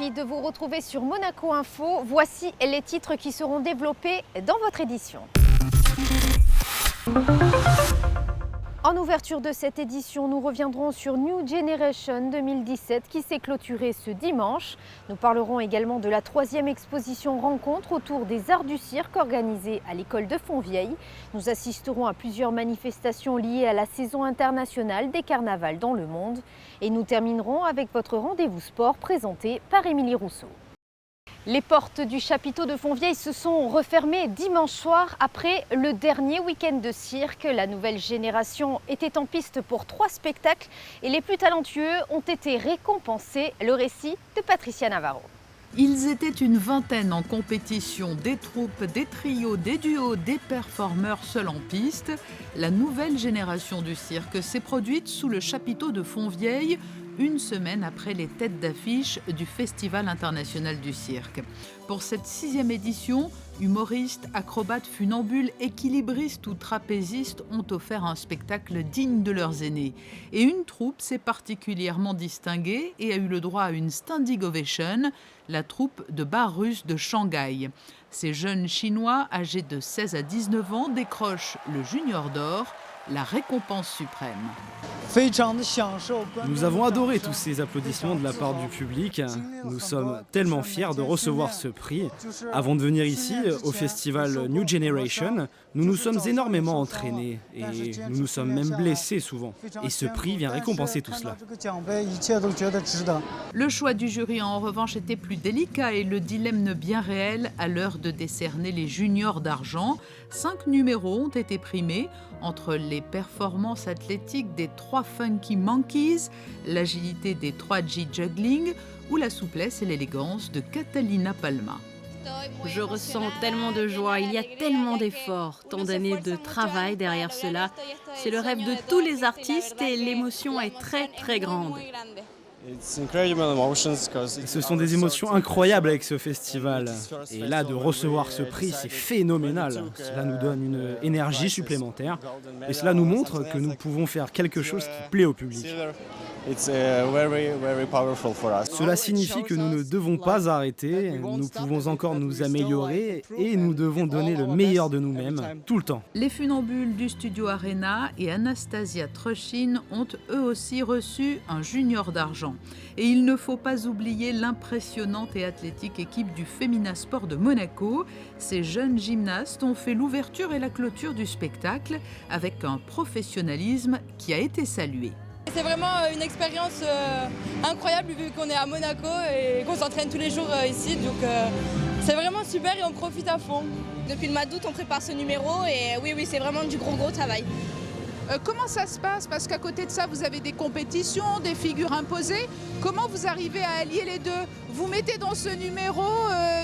ravie de vous retrouver sur Monaco Info. Voici les titres qui seront développés dans votre édition. En ouverture de cette édition, nous reviendrons sur New Generation 2017 qui s'est clôturée ce dimanche. Nous parlerons également de la 3e exposition rencontre autour des arts du cirque organisée à l'école de Fontvieille. Nous assisterons à plusieurs manifestations liées à la saison internationale des carnavals dans le monde. Et nous terminerons avec votre rendez-vous sport présenté par Émilie Rousseau. Les portes du chapiteau de Fontvieille se sont refermées dimanche soir après le dernier week-end de cirque. La nouvelle génération était en piste pour 3 spectacles et les plus talentueux ont été récompensés. Le récit de Patricia Navarro. Ils étaient une vingtaine en compétition, des troupes, des trios, des duos, des performeurs seuls en piste. La nouvelle génération du cirque s'est produite sous le chapiteau de Fontvieille, une semaine après les têtes d'affiche du Festival international du cirque. Pour cette 6e édition, humoristes, acrobates, funambules, équilibristes ou trapézistes ont offert un spectacle digne de leurs aînés. Et une troupe s'est particulièrement distinguée et a eu le droit à une standing ovation, la troupe de bar russe de Shanghai. Ces jeunes Chinois, âgés de 16 à 19 ans, décrochent le Junior d'or, la récompense suprême. Nous avons adoré tous ces applaudissements de la part du public. Nous sommes tellement fiers de recevoir ce prix. Avant de venir ici, au festival New Generation, nous nous sommes énormément entraînés et nous nous sommes même blessés souvent. Et ce prix vient récompenser tout cela. Le choix du jury en revanche était plus délicat et le dilemme bien réel à l'heure de décerner les juniors d'argent. 5 numéros ont été primés entre les performances athlétiques des 3 Funky Monkeys, l'agilité des 3G Juggling ou la souplesse et l'élégance de Catalina Palma. Je ressens tellement de joie, il y a tellement d'efforts, tant d'années de travail derrière cela. C'est le rêve de tous les artistes et l'émotion est très très grande. Ce sont des émotions incroyables avec ce festival. Et là, de recevoir ce prix, c'est phénoménal. Cela nous donne une énergie supplémentaire. Et cela nous montre que nous pouvons faire quelque chose qui plaît au public. Cela signifie que nous ne devons pas arrêter, nous pouvons encore nous améliorer et nous devons donner le meilleur de nous-mêmes, tout le temps. Les funambules du Studio Arena et Anastasia Trochin ont eux aussi reçu un junior d'argent. Et il ne faut pas oublier l'impressionnante et athlétique équipe du Femina Sport de Monaco. Ces jeunes gymnastes ont fait l'ouverture et la clôture du spectacle avec un professionnalisme qui a été salué. C'est vraiment une expérience incroyable vu qu'on est à Monaco et qu'on s'entraîne tous les jours ici. Donc c'est vraiment super et on profite à fond. Depuis le mois d'août, on prépare ce numéro et oui, c'est vraiment du gros travail. Comment ça se passe? Parce qu'à côté de ça, vous avez des compétitions, des figures imposées. Comment vous arrivez à allier les deux? Vous mettez dans ce numéro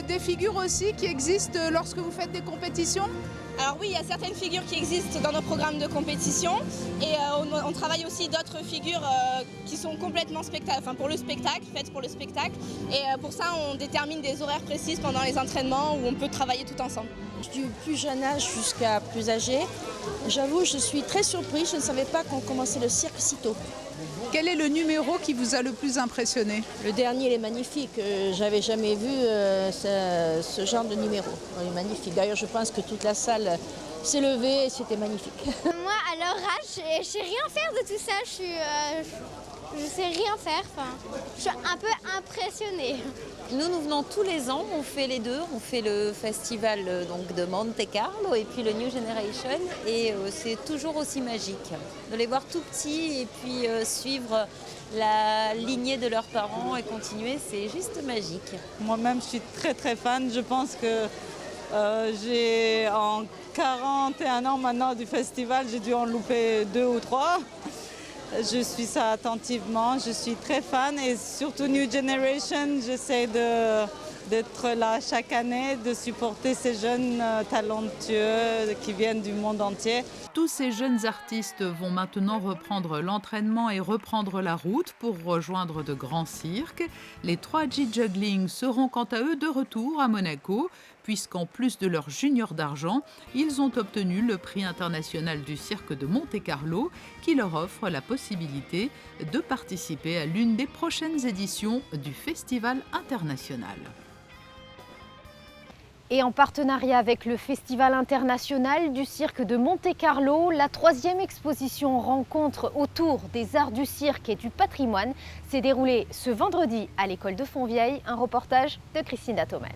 des figures aussi qui existent lorsque vous faites des compétitions? Alors oui, il y a certaines figures qui existent dans nos programmes de compétition et on travaille aussi d'autres figures qui sont complètement pour le spectacle, faites pour le spectacle. Et pour ça, on détermine des horaires précises pendant les entraînements où on peut travailler tout ensemble. Du plus jeune âge jusqu'à plus âgé, j'avoue, je suis très surprise. Je ne savais pas qu'on commençait le cirque si tôt. Quel est le numéro qui vous a le plus impressionné? Le dernier, il est magnifique. J'avais jamais vu ce genre de numéro. Il est magnifique. D'ailleurs, je pense que toute la salle s'est levée et c'était magnifique. Moi, à leur âge, je sais rien faire de tout ça. Je sais rien faire. Je suis un peu impressionnée. Nous venons tous les ans, on fait les deux. On fait le festival donc, de Monte Carlo et puis le New Generation. Et c'est toujours aussi magique de les voir tout petits et puis suivre la lignée de leurs parents et continuer, c'est juste magique. Moi-même, je suis très très fan. Je pense que j'ai en 41 ans maintenant du festival, j'ai dû en louper 2 ou 3. Je suis ça attentivement, je suis très fan et surtout New Generation, j'essaie d'être là chaque année, de supporter ces jeunes talentueux qui viennent du monde entier. Tous ces jeunes artistes vont maintenant reprendre l'entraînement et reprendre la route pour rejoindre de grands cirques. Les 3G Juggling seront quant à eux de retour à Monaco, puisqu'en plus de leur junior d'argent, ils ont obtenu le prix international du cirque de Monte-Carlo qui leur offre la possibilité de participer à l'une des prochaines éditions du Festival international. Et en partenariat avec le Festival international du cirque de Monte-Carlo, la 3e exposition rencontre autour des arts du cirque et du patrimoine s'est déroulée ce vendredi à l'école de Fontvieille. Un reportage de Christina Thomel.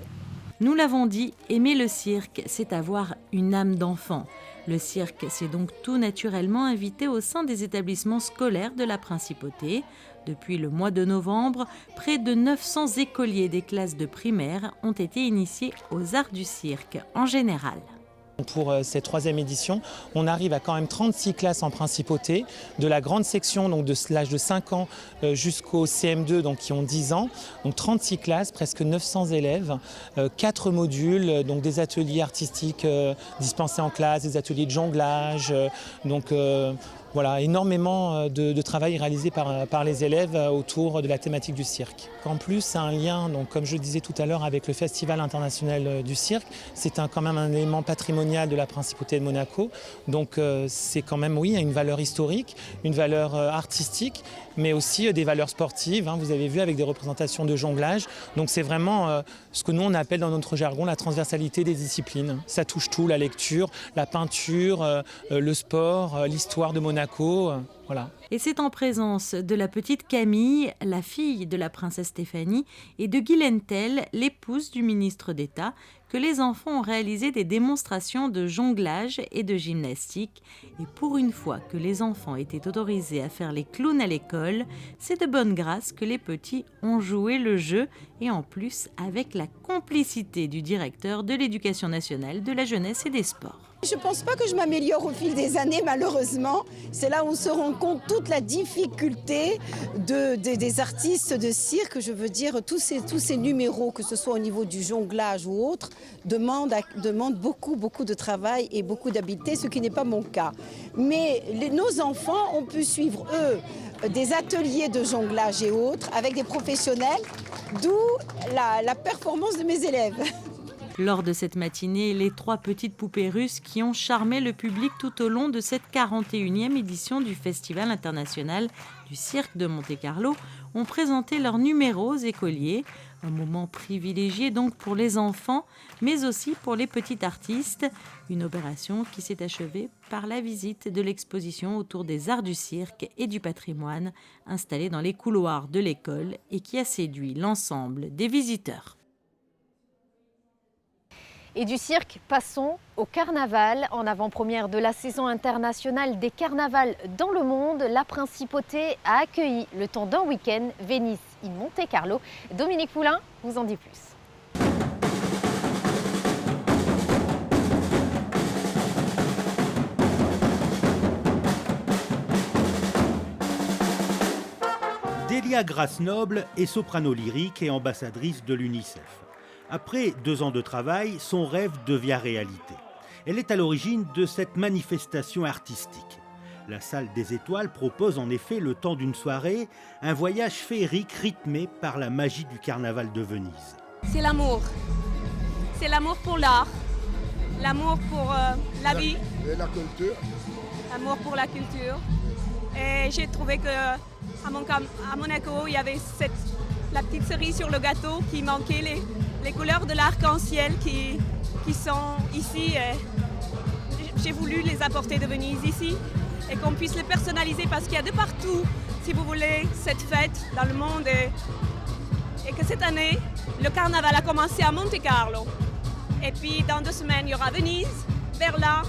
Nous l'avons dit, aimer le cirque, c'est avoir une âme d'enfant. Le cirque s'est donc tout naturellement invité au sein des établissements scolaires de la Principauté. Depuis le mois de novembre, près de 900 écoliers des classes de primaire ont été initiés aux arts du cirque en général. Pour cette 3e édition, on arrive à quand même 36 classes en Principauté, de la grande section donc de l'âge de 5 ans jusqu'au CM2 donc qui ont 10 ans, donc 36 classes, presque 900 élèves, 4 modules, donc des ateliers artistiques dispensés en classe, des ateliers de jonglage, voilà, énormément de travail réalisé par les élèves autour de la thématique du cirque. En plus, c'est un lien, donc, comme je le disais tout à l'heure, avec le Festival international du cirque. C'est quand même un élément patrimonial de la Principauté de Monaco. Donc c'est quand même, oui, une valeur historique, une valeur artistique, mais aussi des valeurs sportives. Vous avez vu avec des représentations de jonglage. Donc c'est vraiment ce que nous on appelle dans notre jargon la transversalité des disciplines. Ça touche tout, la lecture, la peinture, le sport, l'histoire de Monaco. Voilà. Et c'est en présence de la petite Camille, la fille de la princesse Stéphanie, et de Guylaine Tell, l'épouse du ministre d'État, que les enfants ont réalisé des démonstrations de jonglage et de gymnastique. Et pour une fois que les enfants étaient autorisés à faire les clowns à l'école, c'est de bonne grâce que les petits ont joué le jeu, et en plus avec la complicité du directeur de l'Éducation nationale, de la jeunesse et des sports. Je ne pense pas que je m'améliore au fil des années, malheureusement. C'est là où on se rend compte toute la difficulté des artistes de cirque. Je veux dire, tous ces numéros, que ce soit au niveau du jonglage ou autre, demandent beaucoup de travail et beaucoup d'habileté, ce qui n'est pas mon cas. Mais nos enfants ont pu suivre, eux, des ateliers de jonglage et autres avec des professionnels, d'où la performance de mes élèves. Lors de cette matinée, les 3 petites poupées russes qui ont charmé le public tout au long de cette 41e édition du Festival international du cirque de Monte-Carlo ont présenté leurs numéros aux écoliers. Un moment privilégié donc pour les enfants, mais aussi pour les petits artistes. Une opération qui s'est achevée par la visite de l'exposition autour des arts du cirque et du patrimoine installée dans les couloirs de l'école et qui a séduit l'ensemble des visiteurs. Et du cirque, passons au carnaval. En avant-première de la saison internationale des carnavals dans le monde, la Principauté a accueilli le temps d'un week-end Venice in Monte-Carlo. Dominique Poulain vous en dit plus. Delia Grace-Noble est soprano lyrique et ambassadrice de l'UNICEF. Après 2 ans de travail, son rêve devient réalité. Elle est à l'origine de cette manifestation artistique. La Salle des Étoiles propose en effet, le temps d'une soirée, un voyage féerique rythmé par la magie du carnaval de Venise. C'est l'amour. C'est l'amour pour l'art, l'amour pour la vie. Et la culture. L'amour pour la culture. Et j'ai trouvé qu'à Monaco, il y avait la petite cerise sur le gâteau qui manquait, les couleurs de l'arc-en-ciel qui sont ici. J'ai voulu les apporter de Venise ici et qu'on puisse les personnaliser parce qu'il y a de partout, si vous voulez, cette fête dans le monde et que cette année, le carnaval a commencé à Monte-Carlo. Et puis dans 2 semaines, il y aura Venise, Berlin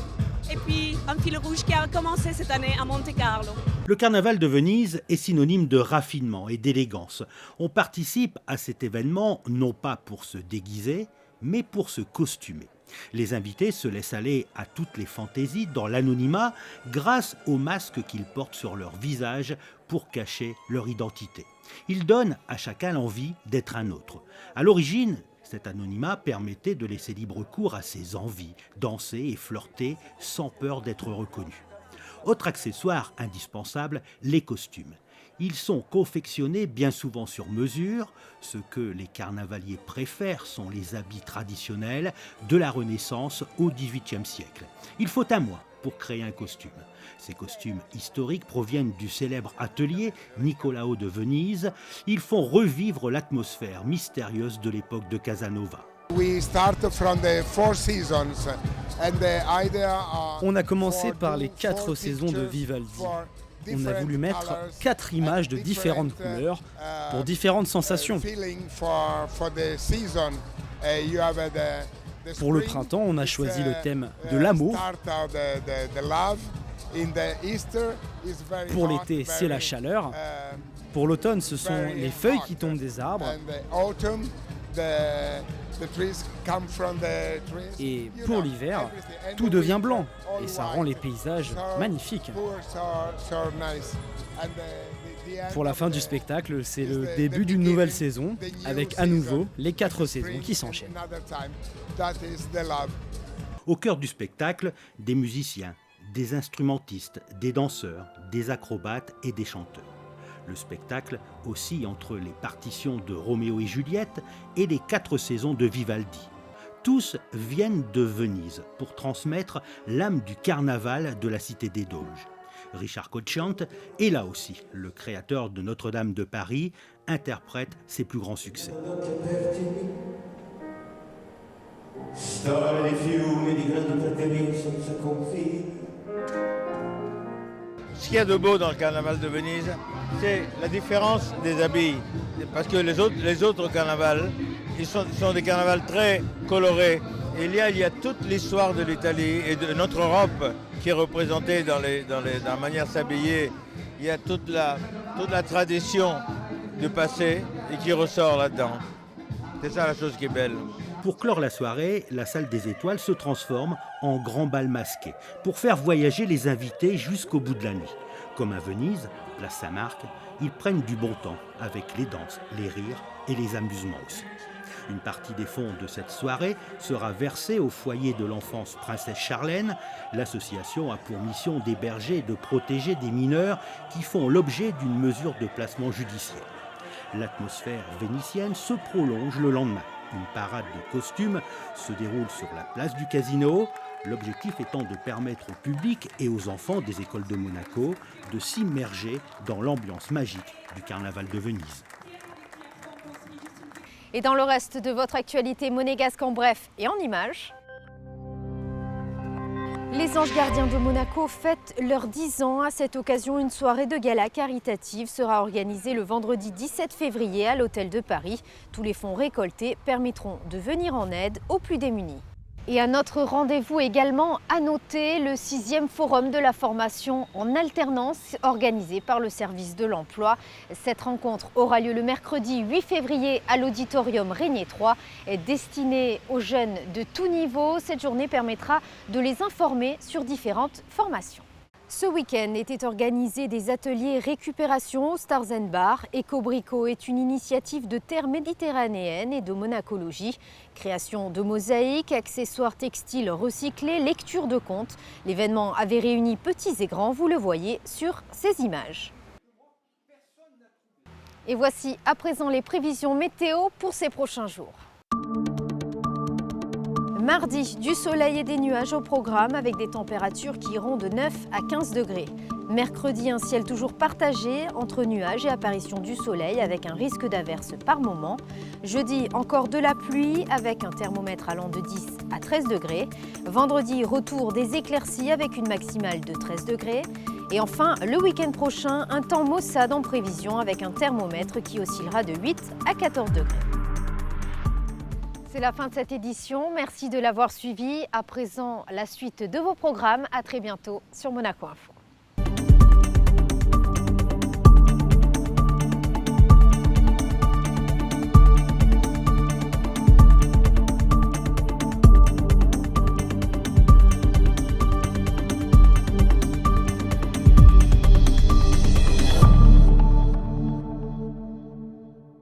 et puis un fil rouge qui a commencé cette année à Monte-Carlo. Le carnaval de Venise est synonyme de raffinement et d'élégance. On participe à cet événement non pas pour se déguiser, mais pour se costumer. Les invités se laissent aller à toutes les fantaisies dans l'anonymat grâce aux masques qu'ils portent sur leur visage pour cacher leur identité. Ils donnent à chacun l'envie d'être un autre. À l'origine, cet anonymat permettait de laisser libre cours à ses envies, danser et flirter sans peur d'être reconnu. Autre accessoire indispensable, les costumes. Ils sont confectionnés bien souvent sur mesure. Ce que les carnavaliers préfèrent sont les habits traditionnels de la Renaissance au XVIIIe siècle. Il faut un mois pour créer un costume. Ces costumes historiques proviennent du célèbre atelier Niccolao de Venise. Ils font revivre l'atmosphère mystérieuse de l'époque de Casanova. On a commencé par les 4 saisons de Vivaldi. On a voulu mettre 4 images de différentes couleurs pour différentes sensations. Pour le printemps, on a choisi le thème de l'amour. Pour l'été, c'est la chaleur. Pour l'automne, ce sont les feuilles qui tombent des arbres. Et pour l'hiver, tout devient blanc et ça rend les paysages magnifiques. Pour la fin du spectacle, c'est le début d'une nouvelle saison avec à nouveau les 4 saisons qui s'enchaînent. Au cœur du spectacle, des musiciens, des instrumentistes, des danseurs, des acrobates et des chanteurs. Le spectacle oscille entre les partitions de Roméo et Juliette et les 4 saisons de Vivaldi. Tous viennent de Venise pour transmettre l'âme du carnaval de la Cité des Doges. Richard Cocciante est là aussi, le créateur de Notre-Dame de Paris, interprète ses plus grands succès. Ce qu'il y a de beau dans le carnaval de Venise, c'est la différence des habits. Parce que les autres carnavals, ils sont des carnavals très colorés. Et il y a toute l'histoire de l'Italie et de notre Europe qui est représentée dans la manière de s'habiller. Il y a toute la tradition du passé et qui ressort là-dedans. C'est ça la chose qui est belle. Pour clore la soirée, la salle des étoiles se transforme en grand bal masqué pour faire voyager les invités jusqu'au bout de la nuit. Comme à Venise, place Saint-Marc, ils prennent du bon temps avec les danses, les rires et les amusements aussi. Une partie des fonds de cette soirée sera versée au foyer de l'enfance Princesse Charlène. L'association a pour mission d'héberger et de protéger des mineurs qui font l'objet d'une mesure de placement judiciaire. L'atmosphère vénitienne se prolonge le lendemain. Une parade de costumes se déroule sur la place du Casino, l'objectif étant de permettre au public et aux enfants des écoles de Monaco de s'immerger dans l'ambiance magique du carnaval de Venise. Et dans le reste de votre actualité monégasque en bref et en images, les Anges Gardiens de Monaco fêtent leurs 10 ans. À cette occasion, une soirée de gala caritative sera organisée le vendredi 17 février à l'Hôtel de Paris. Tous les fonds récoltés permettront de venir en aide aux plus démunis. Et à notre rendez-vous également à noter le 6e forum de la formation en alternance organisé par le service de l'emploi. Cette rencontre aura lieu le mercredi 8 février à l'auditorium Régnier 3, destinée aux jeunes de tout niveau. Cette journée permettra de les informer sur différentes formations. Ce week-end étaient organisés des ateliers récupération au Stars & Bar. Ecobrico est une initiative de terre méditerranéenne et de monacologie. Création de mosaïques, accessoires textiles recyclés, lecture de contes. L'événement avait réuni petits et grands, vous le voyez sur ces images. Et voici à présent les prévisions météo pour ces prochains jours. Mardi, du soleil et des nuages au programme avec des températures qui iront de 9 à 15 degrés. Mercredi, un ciel toujours partagé entre nuages et apparition du soleil avec un risque d'averse par moment. Jeudi, encore de la pluie avec un thermomètre allant de 10 à 13 degrés. Vendredi, retour des éclaircies avec une maximale de 13 degrés. Et enfin, le week-end prochain, un temps maussade en prévision avec un thermomètre qui oscillera de 8 à 14 degrés. C'est la fin de cette édition. Merci de l'avoir suivi. À présent, la suite de vos programmes. À très bientôt sur Monaco Info.